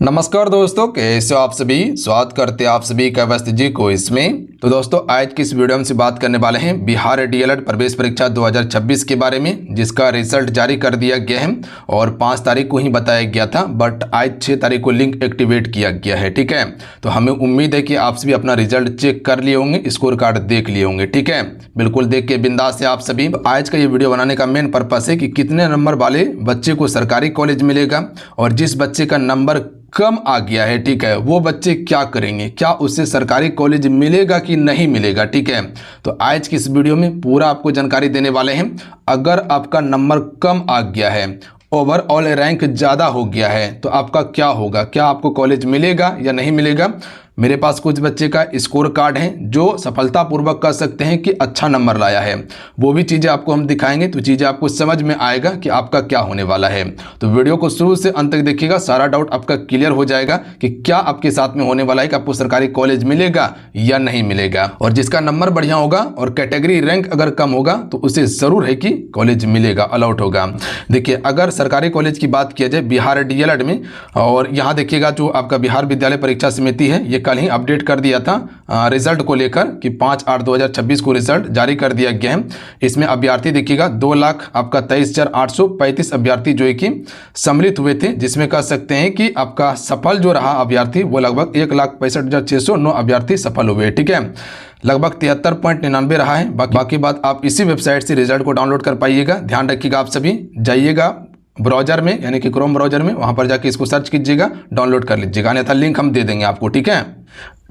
नमस्कार दोस्तों, कैसे हो आप सभी। स्वागत करते हैं आप सभी का अवस्थी जी को इसमें। तो दोस्तों आज की इस वीडियो में से बात करने वाले हैं बिहार डीएलएड प्रवेश परीक्षा 2026 के बारे में, जिसका रिजल्ट जारी कर दिया गया है और 5 तारीख को ही बताया गया था, बट आज 6 तारीख को लिंक एक्टिवेट किया गया है। ठीक है, तो हमें उम्मीद है कि आप सभी अपना रिजल्ट चेक कर लिए होंगे, स्कोर कार्ड देख लिए होंगे। ठीक है, बिल्कुल देख के बिंदास से आप सभी। आज का ये वीडियो बनाने का मेन पर्पस है कि कितने नंबर वाले बच्चे को सरकारी कॉलेज मिलेगा और जिस बच्चे का नंबर कम आ गया है, ठीक है, वो बच्चे क्या करेंगे, क्या उससे सरकारी कॉलेज मिलेगा कि नहीं मिलेगा। ठीक है, तो आज की इस वीडियो में पूरा आपको जानकारी देने वाले हैं। अगर आपका नंबर कम आ गया है, ओवरऑल रैंक ज़्यादा हो गया है, तो आपका क्या होगा, क्या आपको कॉलेज मिलेगा या नहीं मिलेगा। मेरे पास कुछ बच्चे का स्कोर कार्ड है जो सफलतापूर्वक कह सकते हैं कि अच्छा नंबर लाया है, वो भी चीज़ें आपको हम दिखाएंगे, तो चीज़ें आपको समझ में आएगा कि आपका क्या होने वाला है। तो वीडियो को शुरू से अंत तक देखिएगा, सारा डाउट आपका क्लियर हो जाएगा कि क्या आपके साथ में होने वाला है कि आपको सरकारी कॉलेज मिलेगा या नहीं मिलेगा। और जिसका नंबर बढ़िया होगा और कैटेगरी रैंक अगर कम होगा तो उसे ज़रूर है कि कॉलेज मिलेगा, अलॉट होगा। देखिए, अगर सरकारी कॉलेज की बात किया जाए बिहार डीएलएड में, और यहाँ देखिएगा जो आपका बिहार विद्यालय परीक्षा समिति है, ये कल ही अपडेट कर दिया था रिजल्ट को लेकर कि 5/8/2026 को रिजल्ट जारी कर दिया गया है। इसमें अभ्यर्थी देखिएगा 2,23,835 अभ्यर्थी जो है कि सम्मिलित हुए थे, जिसमें कह सकते हैं कि आपका सफल जो रहा अभ्यर्थी वो लगभग 1,65,609 अभ्यार्थी सफल हुए। ठीक है, लगभग 73.99 रहा है। बाकी बात आप इसी वेबसाइट से रिजल्ट को डाउनलोड कर पाइएगा। ध्यान रखिएगा, आप सभी जाइएगा ब्राउजर में, यानी कि क्रोम ब्राउजर में, वहां पर जाके इसको सर्च कीजिएगा, डाउनलोड कर लीजिएगा, अन्यथा लिंक हम दे देंगे आपको। ठीक है,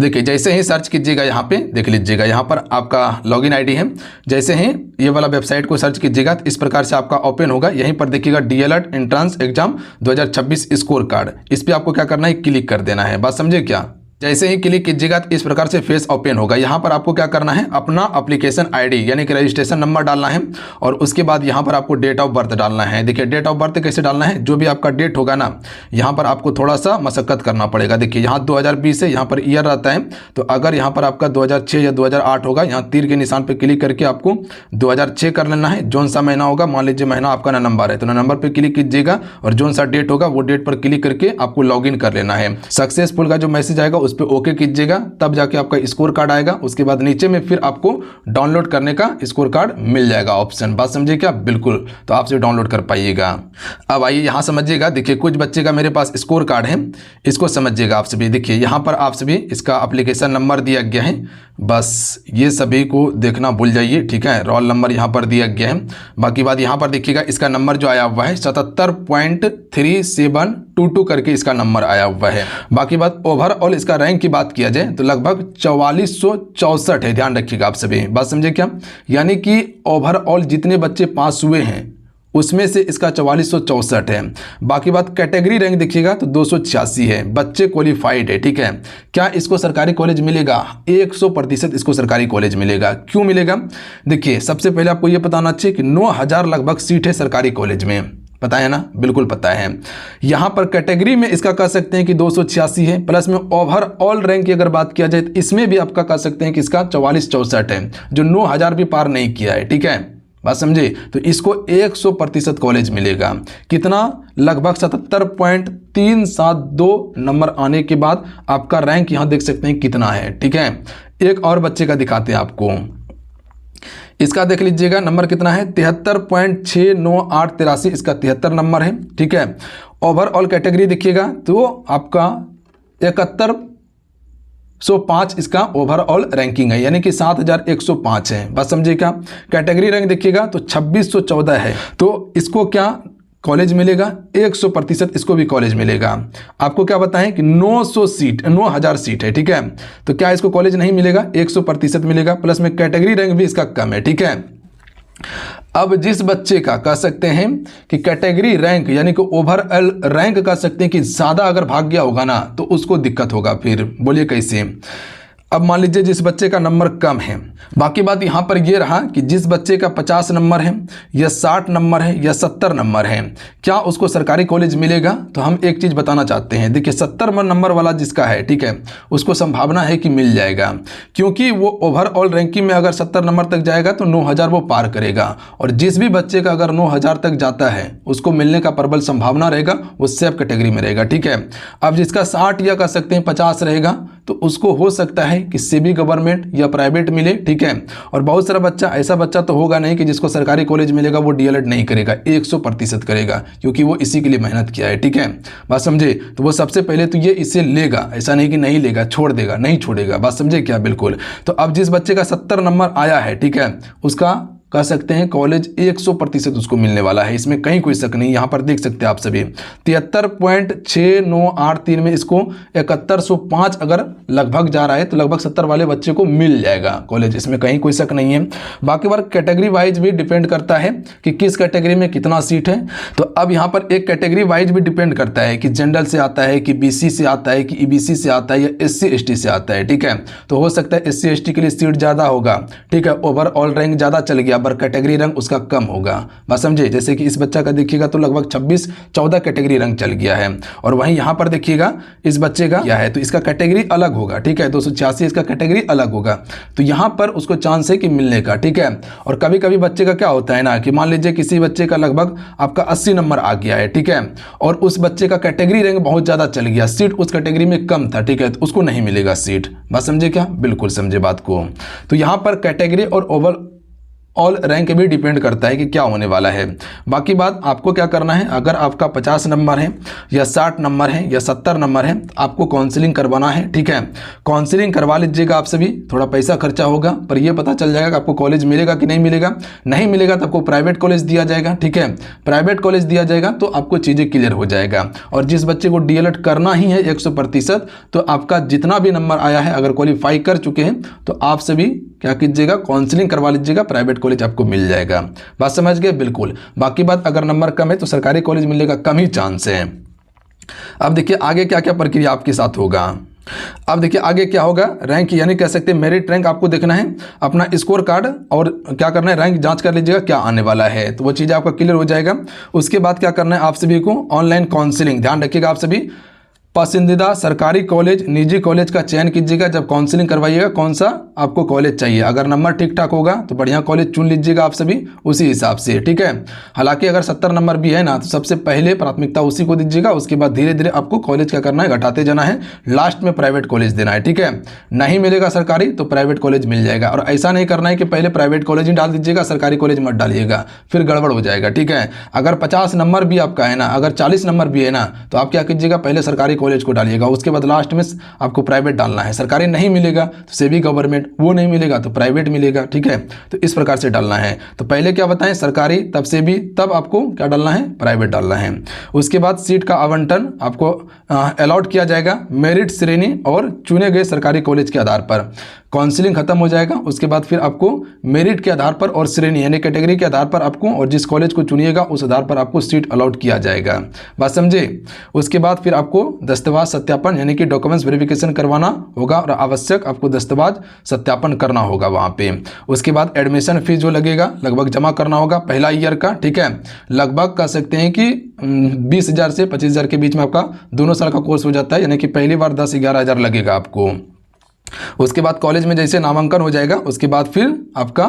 देखिए जैसे ही सर्च कीजिएगा यहाँ पे देख लीजिएगा, यहाँ पर आपका लॉगिन आईडी है। जैसे ही ये वाला वेबसाइट को सर्च कीजिएगा तो इस प्रकार से आपका ओपन होगा। यहीं पर देखिएगा DElEd entrance exam 2026 score card, इस पर आपको क्या करना है, क्लिक कर देना है। बात समझे क्या। जैसे ही क्लिक कीजिएगा तो इस प्रकार से फेस ओपन होगा। यहाँ पर आपको क्या करना है, अपना एप्लीकेशन आईडी यानी कि रजिस्ट्रेशन नंबर डालना है और उसके बाद यहाँ पर आपको डेट ऑफ बर्थ डालना है। देखिए डेट ऑफ बर्थ कैसे डालना है, जो भी आपका डेट होगा ना, यहाँ पर आपको थोड़ा सा मशक्कत करना पड़ेगा। देखिए यहाँ 2020 है, यहाँ पर ईयर रहता है, तो अगर यहाँ पर आपका 2006 या 2008 होगा, यहाँ तीर के निशान पर क्लिक करके आपको 2006 कर लेना है। जौन सा महीना होगा, मान लीजिए महीना आपका नवंबर है, तो नवंबर पर क्लिक कीजिएगा और जौन सा डेट होगा वो डेट पर क्लिक करके आपको लॉग इन कर लेना है। सक्सेसफुल का जो मैसेज आएगा उस पर ओके कीजिएगा, तब जाके आपका स्कोर कार्ड आएगा। उसके बाद नीचे में फिर आपको डाउनलोड करने का स्कोर कार्ड मिल जाएगा ऑप्शन। बात समझिए क्या, बिल्कुल, तो आप से डाउनलोड कर पाइएगा। अब आइए यहाँ समझिएगा, देखिए कुछ बच्चे का मेरे पास स्कोर कार्ड है, इसको समझिएगा आप सभी। देखिए यहाँ पर आप सभी इसका एप्लीकेशन नंबर दिया गया है, बस ये सभी को देखना भूल जाइए। ठीक है, रोल नंबर यहाँ पर दिया गया है। बाकी बात यहाँ पर देखिएगा, इसका नंबर जो आया हुआ है 77.3722 करके इसका नंबर आया हुआ है। बाकी बात ओवरऑल इसका रैंक की बात किया जाए तो लगभग 4464 है। ध्यान रखिएगा आप सभी, बात समझे क्या, यानी कि ओवरऑल जितने बच्चे पास हुए हैं उसमें से इसका 4464 है। बाकी बात कैटेगरी रैंक देखिएगा तो 286 है, बच्चे क्वालिफाइड है। ठीक है, क्या इसको सरकारी कॉलेज मिलेगा, 100% इसको सरकारी कॉलेज मिलेगा। क्यों मिलेगा, देखिए सबसे पहले आपको ये बताना चाहिए कि 9000 लगभग सीट है सरकारी कॉलेज में, पता है ना, बिल्कुल पता है। यहाँ पर कैटेगरी में इसका कह सकते हैं कि 286 है, प्लस में ओवरऑल रैंक की अगर बात किया जाए तो इसमें भी आपका कह सकते हैं कि इसका 4464 है, जो 9000 भी पार नहीं किया है। ठीक है, बात समझे, तो इसको 100% कॉलेज मिलेगा। कितना, लगभग 77.372 नंबर आने के बाद आपका रैंक यहाँ देख सकते हैं कितना है। ठीक है, एक और बच्चे का दिखाते हैं आपको, इसका देख लीजिएगा नंबर कितना है, 73.69883, इसका 73 नंबर है। ठीक है, ओवरऑल कैटेगरी देखिएगा तो आपका 7105 इसका ओवरऑल रैंकिंग है, यानी कि 7105 है। बात समझिए क्या। कैटेगरी रैंक देखिएगा तो 2614 है, तो इसको क्या कॉलेज मिलेगा, 100% इसको भी कॉलेज मिलेगा। आपको क्या बताएं कि 9000 सीट है। ठीक है, तो क्या इसको कॉलेज नहीं मिलेगा, 100% मिलेगा, प्लस में कैटेगरी रैंक भी इसका कम है। ठीक है, अब जिस बच्चे का कह सकते हैं कि कैटेगरी रैंक यानी कि ओवरऑल रैंक कह सकते हैं कि ज़्यादा अगर भाग गया होगा ना, तो उसको दिक्कत होगा। फिर बोलिए कैसे। अब मान लीजिए जिस बच्चे का नंबर कम है, बाकी बात यहाँ पर ये रहा कि जिस बच्चे का 50 नंबर है या 60 नंबर है या 70 नंबर है, क्या उसको सरकारी कॉलेज मिलेगा? तो हम एक चीज़ बताना चाहते हैं। देखिए 70 नंबर वाला जिसका है, ठीक है, उसको संभावना है कि मिल जाएगा, क्योंकि वो ओवरऑल रैंकिंग में अगर 70 नंबर तक जाएगा तो 9000 वो पार करेगा। और जिस भी बच्चे का अगर 9000 तक जाता है उसको मिलने का प्रबल संभावना रहेगा, वो सेफ कैटेगरी में रहेगा, ठीक है। अब जिसका 60 या कह सकते हैं 50 रहेगा तो उसको हो सकता है कि सेमी गवर्नमेंट या प्राइवेट मिले, ठीक है। और बहुत सारा बच्चा, ऐसा बच्चा तो होगा नहीं कि जिसको सरकारी कॉलेज मिलेगा वो डीएलएड नहीं करेगा, 100% करेगा, क्योंकि वो इसी के लिए मेहनत किया है, ठीक है, बात समझे। तो वो सबसे पहले तो ये इसे लेगा, ऐसा नहीं कि नहीं लेगा, छोड़ देगा, नहीं छोड़ेगा, बात समझे क्या? बिल्कुल। तो अब जिस बच्चे का 70 नंबर आया है, ठीक है, उसका कह सकते हैं कॉलेज 100% उसको मिलने वाला है, इसमें कहीं कोई शक नहीं। यहाँ पर देख सकते हैं आप सभी 73.6983 में इसको 7105 अगर लगभग जा रहा है तो लगभग 70 वाले बच्चे को मिल जाएगा कॉलेज, इसमें कहीं कोई शक नहीं है। बाकी बार कैटेगरी वाइज भी डिपेंड करता है कि किस कैटेगरी में कितना सीट है। तो अब यहाँ पर एक कैटेगरी वाइज भी डिपेंड करता है कि जनरल से आता है कि बीसी से आता है कि ईबीसी से आता है या एससी एसटी से आता है, ठीक है। तो हो सकता है एससी एसटी के लिए सीट ज़्यादा होगा, ठीक है, ओवरऑल रैंक ज़्यादा चल गया, पर कैटेगरी रैंक उसका कम होगा, बात समझे। जैसे कि इस बच्चा का देखिएगा तो लगभग 26-14 कैटेगरी रैंक चल गया है, और वहीं यहाँ पर देखिएगा इस बच्चे का क्या है, तो इसका कैटेगरी अलग होगा, ठीक है, 286 इसका कैटेगरी अलग होगा। तो यहाँ पर उसको चांस है कि मिलने का, ठीक है। और कभी कभी बच्चे का क्या होता है ना कि मान लीजिए किसी बच्चे का लगभग आपका 80 नंबर आ गया है, ठीक है, और उस बच्चे का कैटेगरी रैंक बहुत ज़्यादा चल गया, सीट उस कैटेगरी में कम था, ठीक है, तो उसको नहीं मिलेगा सीट, बात समझे क्या? बिल्कुल समझे बात को। तो यहाँ पर कैटेगरी और ऑल रैंक भी डिपेंड करता है कि क्या होने वाला है। बाकी बात आपको क्या करना है, अगर आपका 50 नंबर है या 60 नंबर है या 70 नंबर है, आपको काउंसलिंग करवाना है, ठीक है। काउंसलिंग करवा लीजिएगा आप सभी, थोड़ा पैसा खर्चा होगा, पर यह पता चल जाएगा कि आपको कॉलेज मिलेगा कि नहीं मिलेगा। नहीं मिलेगा तो आपको प्राइवेट कॉलेज दिया जाएगा, ठीक है, प्राइवेट कॉलेज दिया जाएगा तो आपको चीज़ें क्लियर हो जाएगा। और जिस बच्चे को डीएलएड करना ही है 100%, तो आपका जितना भी नंबर आया है अगर क्वालिफाई कर चुके हैं तो आप सभी क्या कीजिएगा, काउंसलिंग करवा लीजिएगा, प्राइवेट कॉलेज आपको मिल जाएगा, बात समझ गए? बिल्कुल। बाकी बात अगर नंबर कम है तो सरकारी कॉलेज मिलने का कम ही चांस है। अब देखिए आगे क्या क्या प्रक्रिया आपके साथ होगा। अब देखिए आगे क्या होगा, रैंक यानी कह सकते हैं मेरिट रैंक आपको देखना है, अपना स्कोर कार्ड और क्या करना है, रैंक जांच कर लीजिएगा क्या आने वाला है, तो वो चीज़ आपका क्लियर हो जाएगा। उसके बाद क्या करना है आप सभी को, ऑनलाइन काउंसलिंग, ध्यान रखिएगा आप सभी, पसंदीदा सरकारी कॉलेज निजी कॉलेज का चयन कीजिएगा जब काउंसलिंग करवाइएगा, कौन सा आपको कॉलेज चाहिए। अगर नंबर ठीक ठाक होगा तो बढ़िया कॉलेज चुन लीजिएगा आप सभी उसी हिसाब से, ठीक है। हालांकि अगर 70 नंबर भी है ना तो सबसे पहले प्राथमिकता उसी को दीजिएगा, उसके बाद धीरे धीरे आपको कॉलेज क्या करना है, घटाते जाना है, लास्ट में प्राइवेट कॉलेज देना है, ठीक है। नहीं मिलेगा सरकारी तो प्राइवेट कॉलेज मिल जाएगा, और ऐसा नहीं करना है कि पहले प्राइवेट कॉलेज ही डाल दीजिएगा, सरकारी कॉलेज मत डालिएगा, फिर गड़बड़ हो जाएगा, ठीक है। अगर 50 नंबर भी आपका है ना, अगर 40 नंबर भी है ना, तो आप क्या कीजिएगा, पहले सरकारी कॉलेज को डालिएगा, उसके बाद लास्ट में आपको प्राइवेट डालना है। सरकारी नहीं मिलेगा तो सेमी गवर्नमेंट, वो नहीं मिलेगा तो प्राइवेट मिलेगा, ठीक है। तो इस प्रकार से डालना है। तो पहले क्या बताएं, सरकारी, तब से भी, तब आपको क्या डालना है, प्राइवेट डालना है। उसके बाद सीट का आवंटन आपको अलॉट किया जाएगा मेरिट श्रेणी और चुने गए सरकारी कॉलेज के आधार पर। काउंसलिंग खत्म हो जाएगा, उसके बाद फिर आपको मेरिट के आधार पर और श्रेणी यानी कैटेगरी के आधार पर आपको, और जिस कॉलेज को चुनिएगा उस आधार पर आपको सीट अलॉट किया जाएगा, बात समझे। उसके बाद फिर आपको दस्तावेज सत्यापन यानी कि डॉक्यूमेंट्स वेरिफिकेशन करवाना होगा, और आवश्यक आपको दस्तावेज सत्यापन करना होगा वहाँ पे। उसके बाद एडमिशन फीस जो लगेगा लगभग जमा करना होगा पहला ईयर का, ठीक है। लगभग कह सकते हैं कि 20,000 से 25,000 के बीच में आपका दोनों साल का कोर्स हो जाता है, यानी कि पहली बार 10-11 हज़ार लगेगा आपको। उसके बाद कॉलेज में जैसे नामांकन हो जाएगा उसके बाद फिर आपका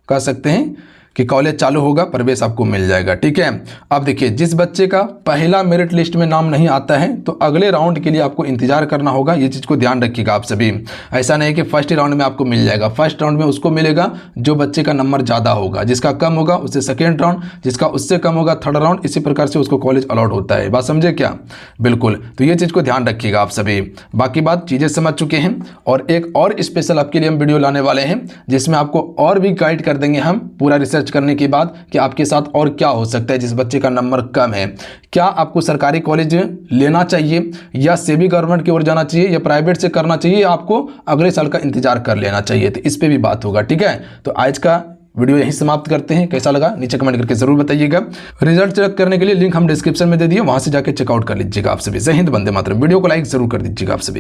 कह सकते हैं कि कॉलेज चालू होगा, प्रवेश आपको मिल जाएगा, ठीक है। अब देखिए जिस बच्चे का पहला मेरिट लिस्ट में नाम नहीं आता है तो अगले राउंड के लिए आपको इंतजार करना होगा, ये चीज़ को ध्यान रखिएगा आप सभी। ऐसा नहीं कि फर्स्ट राउंड में आपको मिल जाएगा, फर्स्ट राउंड में उसको मिलेगा जो बच्चे का नंबर ज़्यादा होगा, जिसका कम होगा उससे सेकेंड राउंड, जिसका उससे कम होगा थर्ड राउंड, इसी प्रकार से उसको कॉलेज अलॉट होता है, बात समझे क्या? बिल्कुल। तो ये चीज़ को ध्यान रखिएगा आप सभी। बाकी बात चीज़ें समझ चुके हैं, और एक और स्पेशल आपके लिए हम वीडियो लाने वाले हैं जिसमें आपको और भी गाइड कर देंगे हम पूरा रिसर्च करने के बाद कि आपके साथ और क्या हो सकता है जिस बच्चे का नंबर कम है। क्या आपको सरकारी कॉलेज लेना चाहिए या सेमी गवर्नमेंट की ओर जाना चाहिए या प्राइवेट से करना चाहिए या आपको अगले साल का इंतजार कर लेना चाहिए, तो इस पे भी बात होगा, ठीक है। तो आज का वीडियो यहीं समाप्त करते हैं। कैसा लगा नीचे कमेंट करके जरूर बताइएगा। रिजल्ट चेक करने के लिए लिंक हम डिस्क्रिप्शन में दे दिए, वहां से जाके चेकआउट कर लीजिएगा आप सभी। जय हिंद, वंदे मातरम। वीडियो को लाइक जरूर कर दीजिएगा आप सभी।